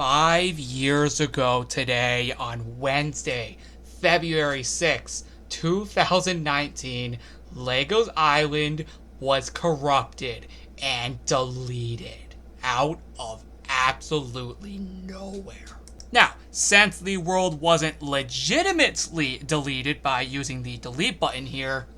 5 years ago today on Wednesday, February 6th, 2019, Lego's Island was corrupted and deleted out of absolutely nowhere. Now, since the world wasn't legitimately deleted by using the delete button here,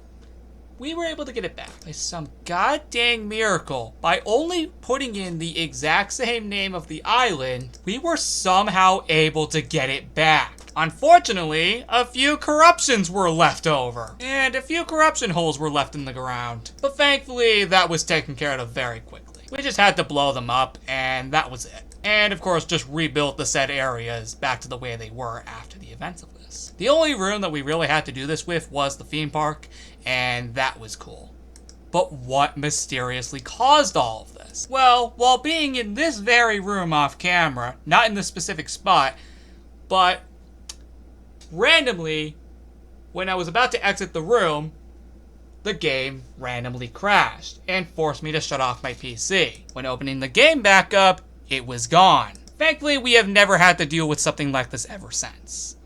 we were able to get it back by some goddamn miracle. By only putting in the exact same name of the island, we were somehow able to get it back. Unfortunately, a few corruptions were left over, and a few corruption holes were left in the ground. But thankfully, that was taken care of very quickly. We just had to blow them up, and that was it. And of course, just rebuilt the said areas back to the way they were after the events of this. The only room that we really had to do this with was the theme park, and that was cool. But what mysteriously caused all of this? Well, while being in this very room off camera, not in this specific spot, but randomly, when I was about to exit the room, the game randomly crashed and forced me to shut off my PC. When opening the game back up, it was gone. Thankfully, we have never had to deal with something like this ever since.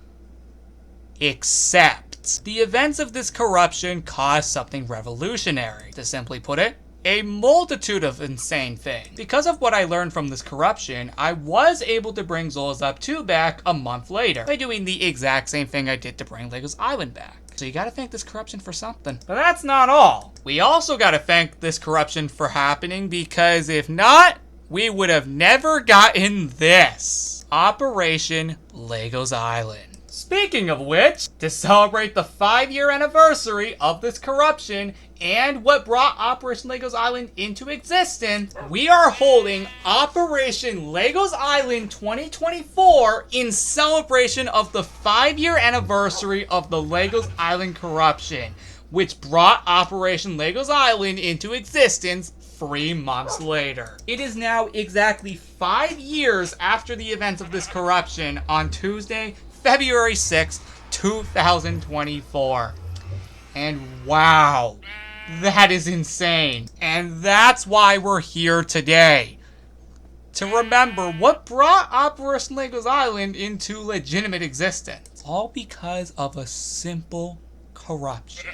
Except, the events of this corruption caused something revolutionary. To simply put it, a multitude of insane things. Because of what I learned from this corruption, I was able to bring Zola's Up 2 back a month later by doing the exact same thing I did to bring Lego's Island back. So you gotta thank this corruption for something. But that's not all. We also gotta thank this corruption for happening, because if not, we would have never gotten this. Operation Lego's Island. Speaking of which, to celebrate the 5-year anniversary of this corruption and what brought Operation Lego's Island into existence, we are holding Operation Lego's Island 2024 in celebration of the 5-year anniversary of the Lego's Island corruption, which brought Operation Lego's Island into existence 3 months later. It is now exactly 5 years after the events of this corruption on Tuesday, February 6th, 2024. And wow, that is insane. And that's why we're here today. To remember what brought Operation Lego's Island into legitimate existence. All because of a simple corruption.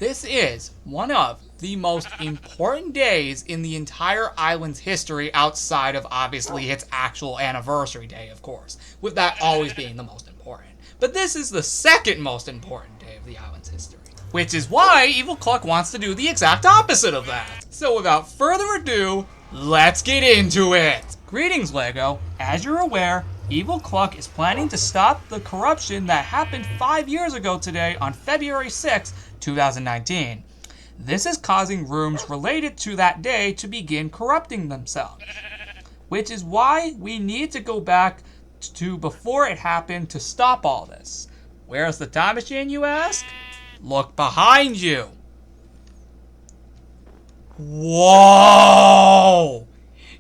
This is one of the most important days in the entire island's history, outside of obviously its actual anniversary day, of course, with that always being the most important. But this is the second most important day of the island's history, which is why Evil Cluck wants to do the exact opposite of that. So without further ado, let's get into it! Greetings, Lego. As you're aware, Evil Cluck is planning to stop the corruption that happened 5 years ago today on February 6th, 2019. This is causing rooms related to that day to begin corrupting themselves, which is why we need to go back to before it happened to stop all this. Where's the time machine, you ask? Look behind you. Whoa!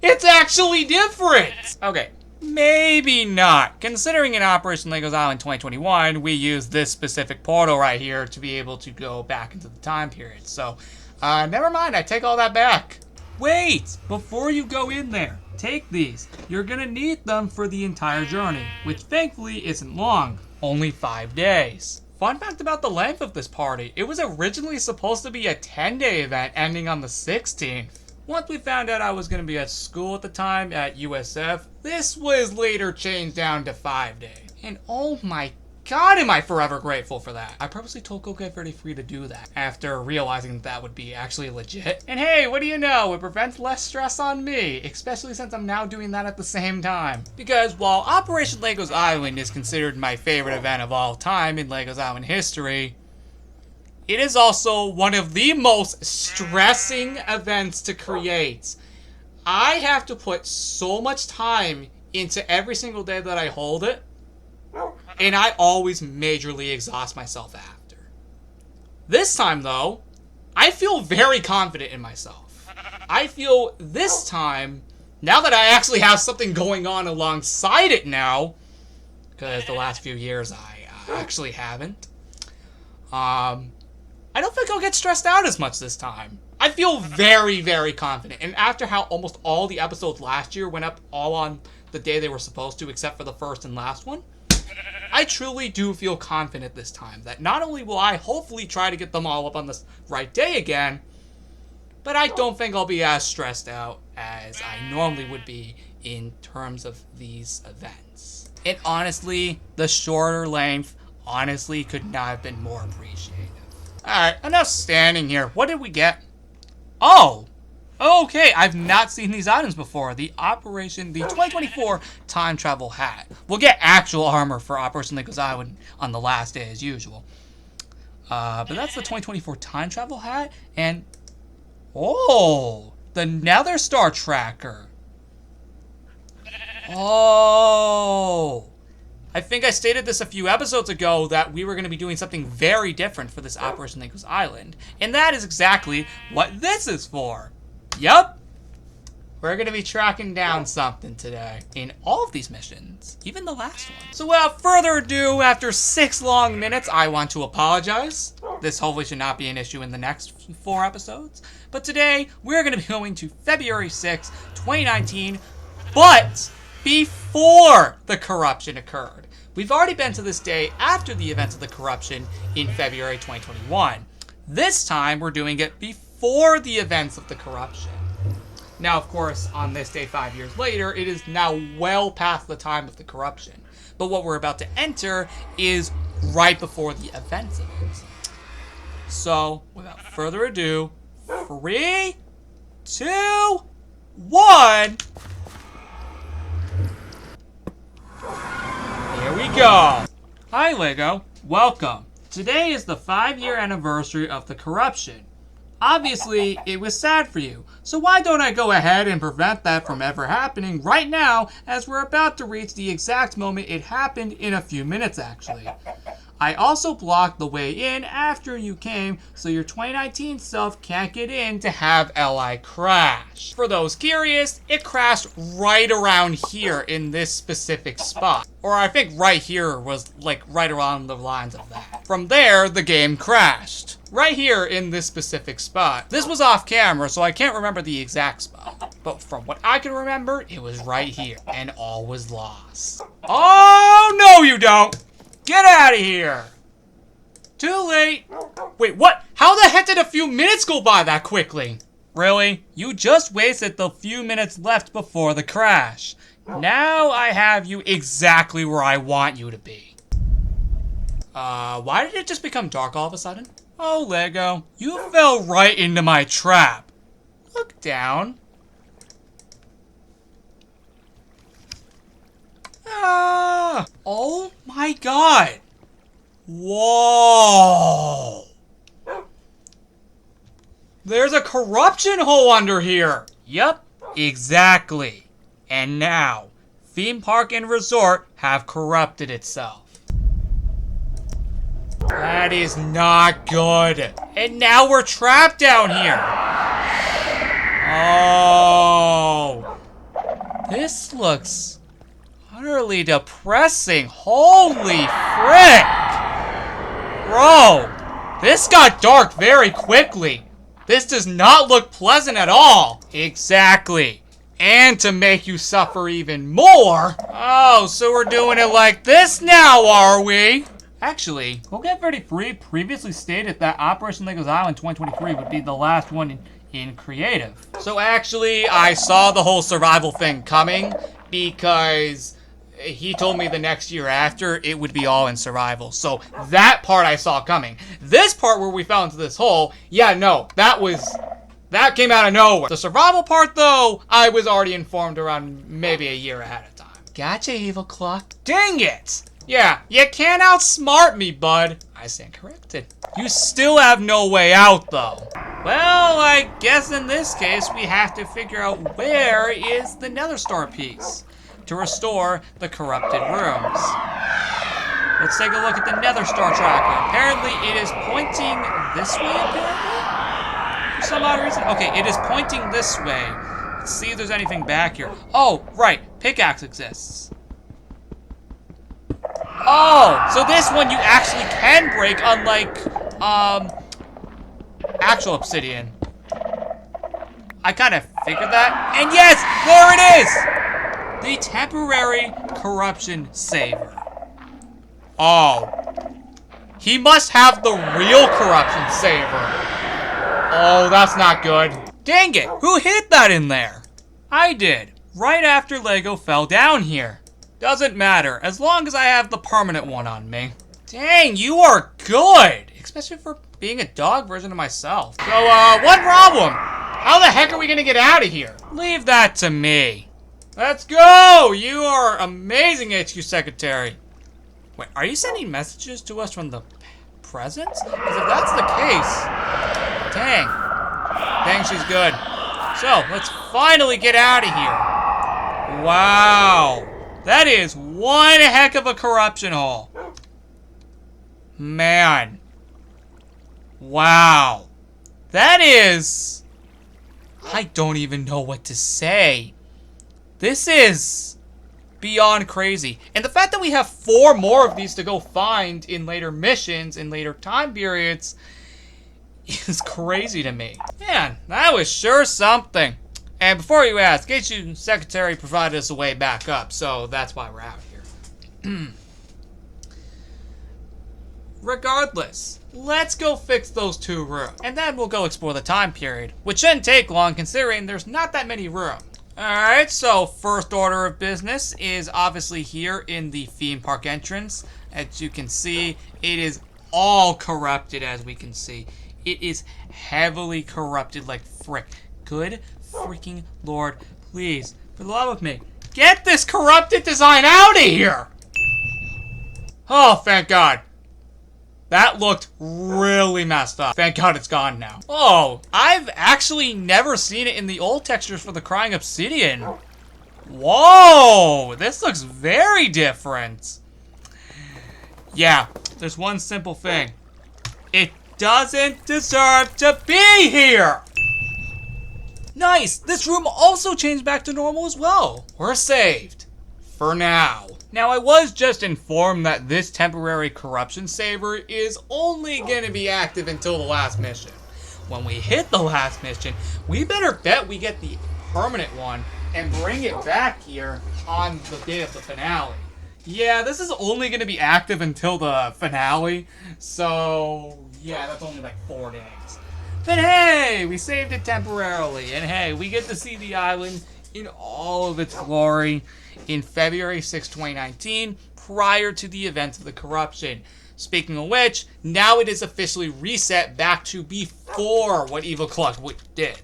It's actually different! Okay, maybe not. Considering in Operation Lego's Island 2021, we used this specific portal right here to be able to go back into the time period. So, never mind, I take all that back. Wait! Before you go in there, take these. You're gonna need them for the entire journey, which thankfully isn't long, only 5 days. Fun fact about the length of this party, it was originally supposed to be a 10-day event ending on the 16th. Once we found out I was going to be at school at the time at USF, this was later changed down to 5 days. And oh my god, am I forever grateful for that. I purposely told Coco33 to do that after realizing that would be actually legit. And hey, what do you know? It prevents less stress on me, especially since I'm now doing that at the same time. Because while Operation Lego's Island is considered my favorite event of all time in Lego's Island history, it is also one of the most stressing events to create. I have to put so much time into every single day that I hold it, and I always majorly exhaust myself after. This time, though, I feel very confident in myself. I feel this time, now that I actually have something going on alongside it now, because the last few years I actually haven't, I don't think I'll get stressed out as much this time. I feel very, very confident. And after how almost all the episodes last year went up all on the day they were supposed to, except for the first and last one, I truly do feel confident this time that not only will I hopefully try to get them all up on the right day again, but I don't think I'll be as stressed out as I normally would be in terms of these events. And honestly, the shorter length honestly could not have been more appreciated. Alright, enough standing here. What did we get? Oh! Okay, I've not seen these items before. The 2024 time travel hat. We'll get actual armor for Operation Lincoln's Island on the last day as usual. But that's the 2024 time travel hat, and oh, the Nether Star tracker. Oh, I think I stated this a few episodes ago that we were going to be doing something very different for this Operation Lincoln's Island, and that is exactly what this is for. Yup. We're going to be tracking down something today in all of these missions, even the last one. So without further ado, after 6 long minutes, I want to apologize. This hopefully should not be an issue in the next 4 episodes. But today, we're going to be going to February 6, 2019, but before the corruption occurred. We've already been to this day after the events of the corruption in February 2021. This time, we're doing it before the events of the corruption. Now, of course, on this day 5 years later, it is now well past the time of the corruption. But what we're about to enter is right before the events of it. So, without further ado, 3, 2, 1. Here we go. Hi, Lego. Welcome. Today is the 5-year anniversary of the corruption. Obviously, it was sad for you, so why don't I go ahead and prevent that from ever happening right now, as we're about to reach the exact moment it happened in a few minutes, actually. I also blocked the way in after you came, so your 2019 self can't get in to have LI crash. For those curious, it crashed right around here in this specific spot. Or I think right here was like right around the lines of that. From there, the game crashed. Right here in this specific spot. This was off camera, so I can't remember the exact spot. But from what I can remember, it was right here, and all was lost. Oh, no you don't! Get out of here! Too late! Wait, what? How the heck did a few minutes go by that quickly? Really? You just wasted the few minutes left before the crash. Now I have you exactly where I want you to be. Why did it just become dark all of a sudden? Oh, Lego, you fell right into my trap. Look down. Ah! Oh my god! Whoa! There's a corruption hole under here! Yep, exactly. And now, theme park and resort have corrupted itself. That is not good. And now we're trapped down here. Oh. This looks utterly depressing. Holy frick. Bro, this got dark very quickly. This does not look pleasant at all. Exactly. And to make you suffer even more. Oh, so we're doing it like this now, are we? Actually, Coquette 33 previously stated that Operation Lincoln's Island 2023 would be the last one in creative. So actually, I saw the whole survival thing coming because he told me the next year after it would be all in survival. So that part I saw coming. This part where we fell into this hole, yeah, no, that came out of nowhere. The survival part, though, I was already informed around maybe a year ahead of time. Gotcha, Evil Claw. Dang it! Yeah, you can't outsmart me, bud. I stand corrected. You still have no way out, though. Well, I guess in this case, we have to figure out where is the Nether Star piece to restore the corrupted rooms. Let's take a look at the Nether Star tracker. Apparently, it is pointing this way, apparently? For some odd reason. Okay, it is pointing this way. Let's see if there's anything back here. Oh, right. Pickaxe exists. Oh, so this one you actually can break, unlike, actual obsidian. I kind of figured that. And yes, there it is! The temporary corruption saver. Oh. He must have the real corruption saver. Oh, that's not good. Dang it, who hid that in there? I did, right after Lego fell down here. Doesn't matter, as long as I have the permanent one on me. Dang, you are good, especially for being a dog version of myself. So, one problem. How the heck are we gonna get out of here? Leave that to me. Let's go! You are amazing, HQ Secretary. Wait, are you sending messages to us from the present? Because if that's the case, dang. Dang, she's good. So, let's finally get out of here. Wow. That is one heck of a corruption hole. Man. Wow. That is... I don't even know what to say. This is beyond crazy. And the fact that we have 4 more of these to go find in later missions, in later time periods, is crazy to me. Man, that was sure something. And before you ask, HQ Secretary provided us a way back up, so that's why we're out here. Regardless, let's go fix those 2 rooms. And then we'll go explore the time period, which shouldn't take long considering there's not that many rooms. Alright, so first order of business is obviously here in the theme park entrance. As you can see, it is all corrupted, as we can see. It is heavily corrupted like frick. Good freaking Lord, please, for the love of me, get this corrupted design out of here! Oh, thank God. That looked really messed up. Thank God it's gone now. Oh, I've actually never seen it in the old textures for the Crying Obsidian. Whoa, this looks very different. Yeah, there's one simple thing. It doesn't deserve to be here. Nice, this room also changed back to normal as well. We're saved. For now. Now, I was just informed that this temporary corruption saver is only going to be active until the last mission. When we hit the last mission, we better bet we get the permanent one and bring it back here on the day of the finale. Yeah, this is only going to be active until the finale, so yeah, that's only like 4 days. But hey, we saved it temporarily, and hey, we get to see the island in all of its glory in February 6, 2019, prior to the events of the corruption. Speaking of which, now it is officially reset back to before what Evil Clutch did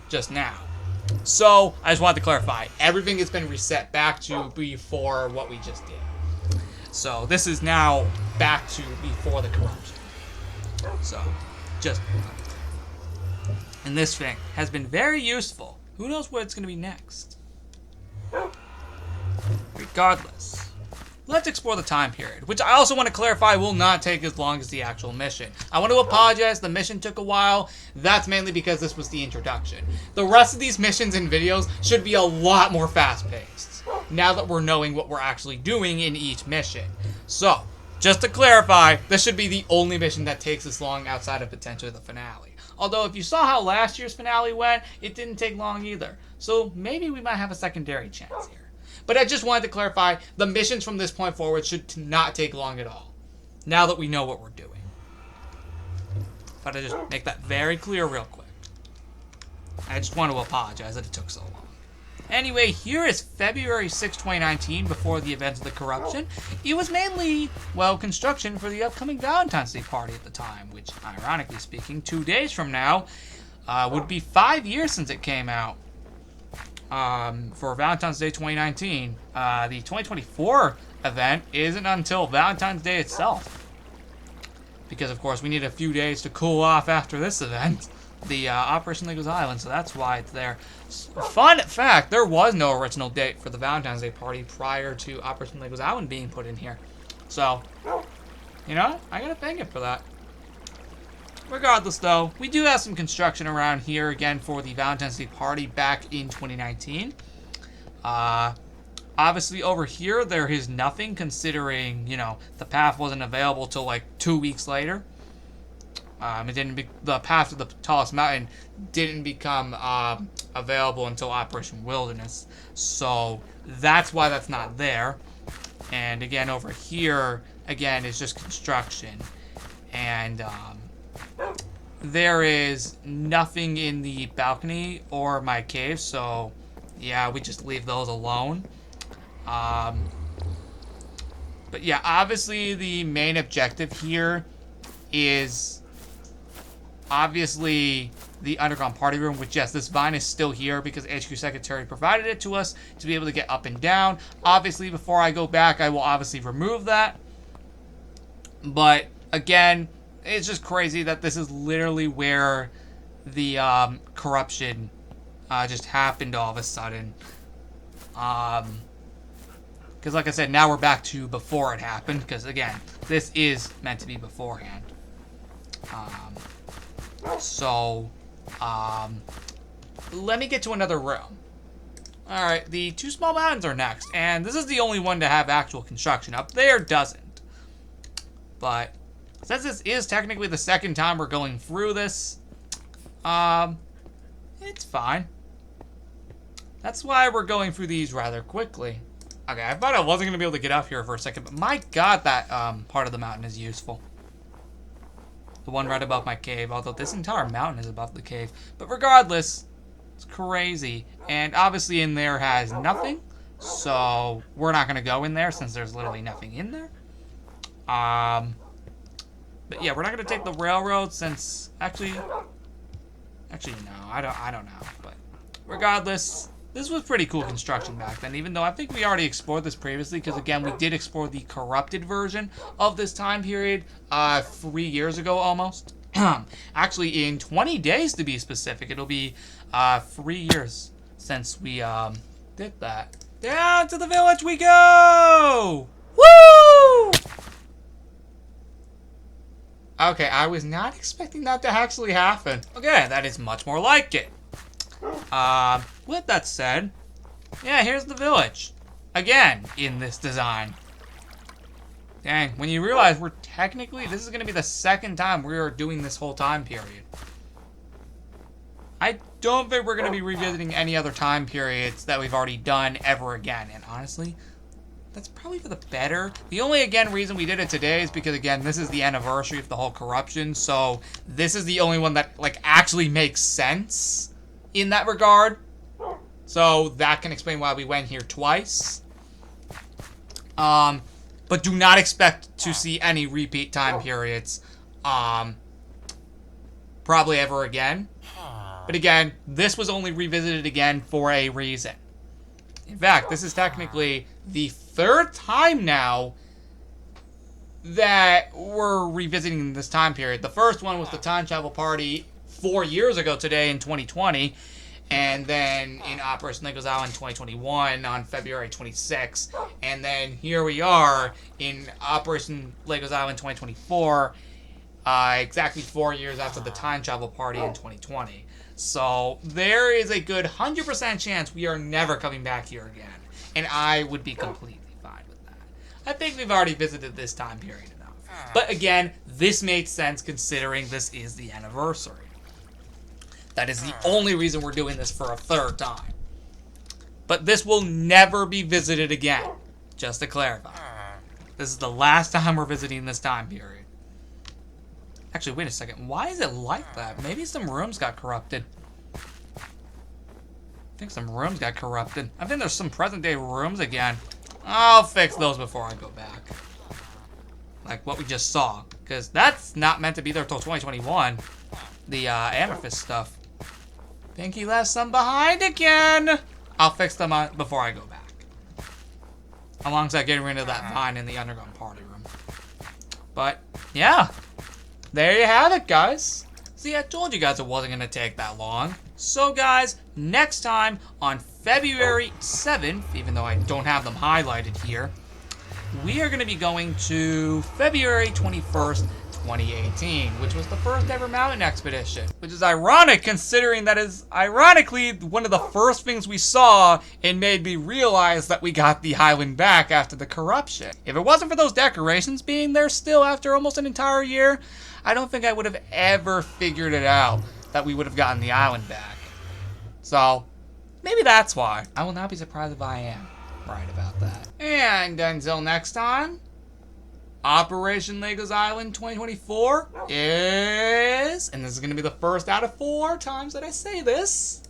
just now. So, I just wanted to clarify, everything has been reset back to before what we just did. So, this is now back to before the corruption. So, just... And this thing has been very useful. Who knows what it's going to be next? Regardless, let's explore the time period, which I also want to clarify will not take as long as the actual mission. I want to apologize, the mission took a while. That's mainly because this was the introduction. The rest of these missions and videos should be a lot more fast-paced, now that we're knowing what we're actually doing in each mission. So, just to clarify, this should be the only mission that takes this long outside of potentially the finale. Although, if you saw how last year's finale went, it didn't take long either. So, maybe we might have a secondary chance here. But I just wanted to clarify, the missions from this point forward should not take long at all, now that we know what we're doing. But I just make that very clear real quick. I just want to apologize that it took so long. Anyway, here is February 6, 2019, before the events of the corruption. It was mainly, well, construction for the upcoming Valentine's Day party at the time, which, ironically speaking, 2 days from now, would be 5 years since it came out. For Valentine's Day 2019. The 2024 event isn't until Valentine's Day itself. Because, of course, we need a few days to cool off after this event. The Operation Lego's Island, so that's why it's there. Fun fact, there was no original date for the Valentine's Day party prior to Operation Lego's Island being put in here. So, you know, I gotta thank it for that. Regardless, though, we do have some construction around here again for the Valentine's Day party back in 2019. Obviously, over here, there is nothing considering, you know, the path wasn't available till like 2 weeks later. The path to the tallest mountain didn't become available until Operation Wilderness. So that's why that's not there. And again, over here, again, is just construction. And there is nothing in the balcony or my cave, so yeah, we just leave those alone. But yeah, obviously the main objective here is obviously the underground party room, which, yes, this vine is still here because HQ Secretary provided it to us to be able to get up and down. Obviously, before I go back, I will obviously remove that. But again, it's just crazy that this is literally where the corruption just happened all of a sudden. Because like I said, now we're back to before it happened. Because again, this is meant to be beforehand. Let me get to another room. Alright, the two small mountains are next. And this is the only one to have actual construction. Up there doesn't. But since this is technically the second time we're going through this, it's fine. That's why we're going through these rather quickly. Okay, I thought I wasn't going to be able to get up here for a second, but my god, that part of the mountain is useful. The one right above my cave, although this entire mountain is above the cave. But regardless, it's crazy. And obviously in there has nothing, so we're not going to go in there since there's literally nothing in there. But yeah, we're not going to take the railroad since, actually no, I don't know. But regardless, this was pretty cool construction back then, even though I think we already explored this previously, because again, we did explore the corrupted version of this time period 3 years ago almost. Actually, in 20 days to be specific, it'll be 3 years since we did that. Down to the village we go! Woo! Okay, I was not expecting that to actually happen. Okay, that is much more like it. With that said, yeah, here's the village. Again, in this design. Dang, when you realize we're technically, this is going to be the second time we are doing this whole time period. I don't think we're going to be revisiting any other time periods that we've already done ever again. And honestly, that's probably for the better. The only, again, reason we did it today is because, again, this is the anniversary of the whole corruption. So this is the only one that, like, actually makes sense in that regard. So that can explain why we went here twice. But do not expect to see any repeat time periods, probably ever again. But again, this was only revisited again for a reason. In fact, this is technically the third time now that we're revisiting this time period. The first one was the time travel party 4 years ago today in 2020. And then in Operation Legozawa in 2021 on February 26th. And then here we are in Operation Legozawa in 2024, exactly 4 years after the time travel party in 2020. So there is a good 100% chance we are never coming back here again. And I would be completely fine with that. I think we've already visited this time period enough. But again, this made sense considering this is the anniversary. That is the only reason we're doing this for a third time. But this will never be visited again. Just to clarify. This is the last time we're visiting this time period. Actually, wait a second. Why is it like that? Maybe some rooms got corrupted. I think some rooms got corrupted. I think there's some present day rooms again. I'll fix those before I go back. Like what we just saw. Because that's not meant to be there until 2021. The amethyst stuff. Think he left some behind again. I'll fix them before I go back. Alongside getting rid of that vine in the underground party room. But, yeah. There you have it, guys. See, I told you guys it wasn't going to take that long. So, guys, next time on February 7th, even though I don't have them highlighted here, we are going to be going to February 21st, 2018, which was the first ever mountain expedition. Which is ironic, considering that is ironically one of the first things we saw and made me realize that we got the Highland back after the corruption. If it wasn't for those decorations being there still after almost an entire year, I don't think I would have ever figured it out that we would have gotten the island back. So, maybe that's why. I will not be surprised if I am right about that. And until next time, Operation Legos Island 2024 is, and this is going to be the first out of 4 times that I say this,